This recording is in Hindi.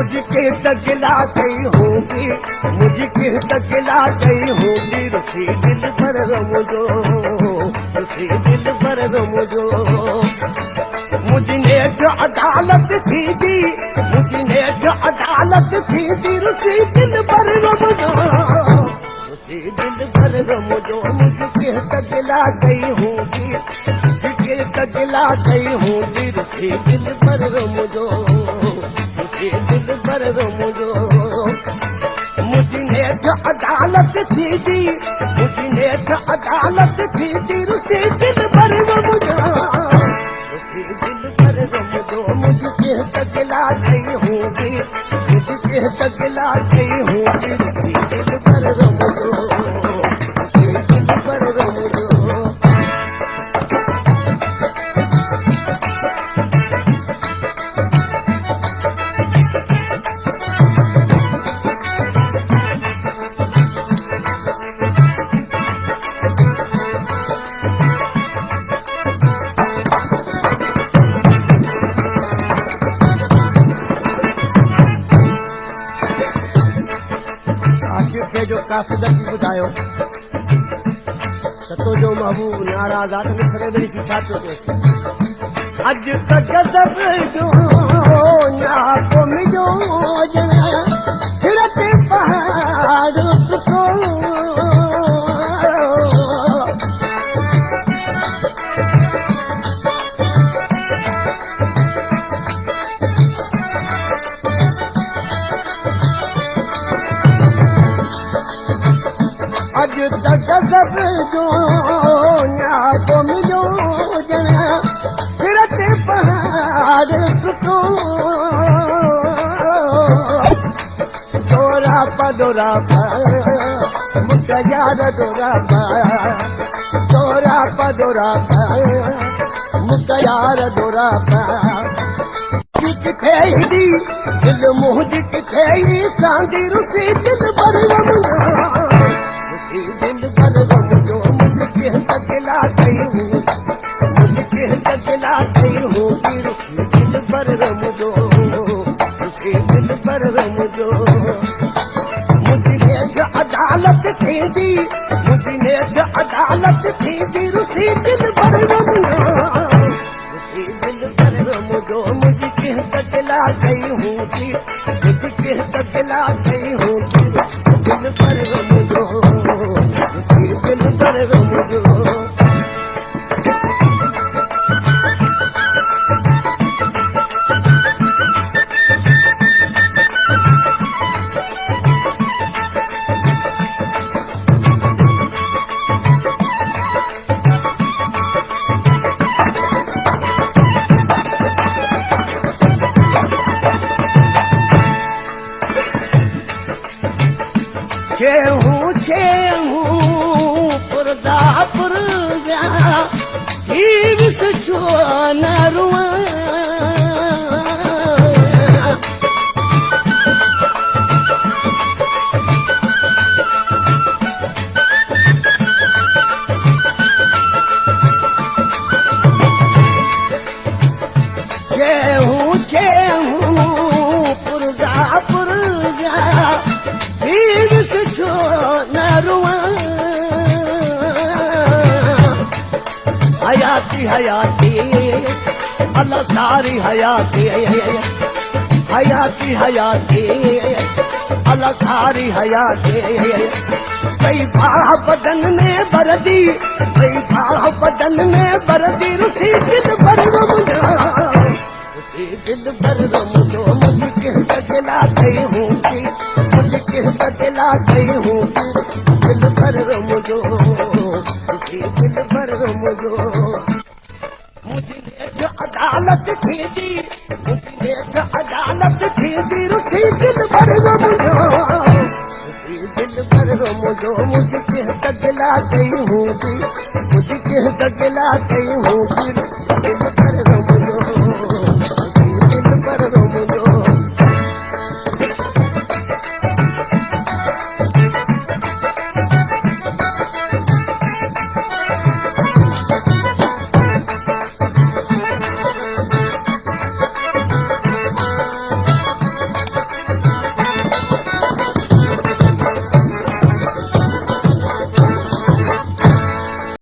मुझके तगला गई होगी, मुझके तगला गई होगी, रुखी दिल पर रमजो, रुखी दिल पर रमजो। मुझने जो अदालत थी दी, मुझने जो अदालत थी दी, रुसी दिल पर रमजो, रुसी दिल पर रमजो। मुझके तगला गई होगी, मुझके तगला गई होगी, रुखी दिल पर रमजो, दिल पर रमजो। मुझने जो अदालत थी दी, मुझने जो अदालत थी दी, रुसी दिल पर रमजो, रुसी दिल पर रमजो। मुझके तगला गई होगी, मुझके तगला गई होगी, रुसी दिल पर रमजो, रुसी दिल पर रमजो। जो कासिदत ॿुधायो त तुंहिंजो महबूब नाराज़ आहे, त मिसरे में ॾिसी छा थो चएसि? अॼु त गज़ब जो नाको मुंहिंजो सिर ते पहाड़ टुटो, अॼु त गज़ब जो नाको मुंहिंजो सिर ते पहाड़ टुटो। डोरा पा मुक यार डोरा पा, डोरा पा मुक यार डोरा पा। किथे दी दिल मुंहिंजी, किथे सांदी, रुसी दिल पर रमजो, दिल पर रमजो। मुझके तगला गई हूँ, मुझके तगला गई होगी, रुखी दिल पर रमजो, रुखी दिल पर रमजो। मुझने जो अदालत थी दी, मुझने जो अदालत थी दी, रुसी दिल पर रमजो, रुसी दिल पर रमजो। मुझके तगला गई होगी, मुझके तगला गई होगी, दिल पर रमजो, दिल पर रमजो। छेहूं पुरदा पुरजा विस छो न रुआ, पुरजा पुरजा विस छो न रुआ। हयाती हयाती अल्लाह सारी हयाती, हयाती हयाती अल्लाह सारी हयाती। कई बाह बदन में बरदी, कई बाह बदन में बरदी, रुसी दिल पर रमजो, रुसी दिल पर रमजो। मुझके तगला गई होगी, मुझके तगला गई होगी, दिल पर रमजो, रुसी दिल पर रमजो। मुझने जो अदालत थी दी, मुझने जो अदालत थी दी, रुसी दिल पर रमजो, रुसी दिल पर रमजो। मुझके तगला गई होगी, मुझके तगला गई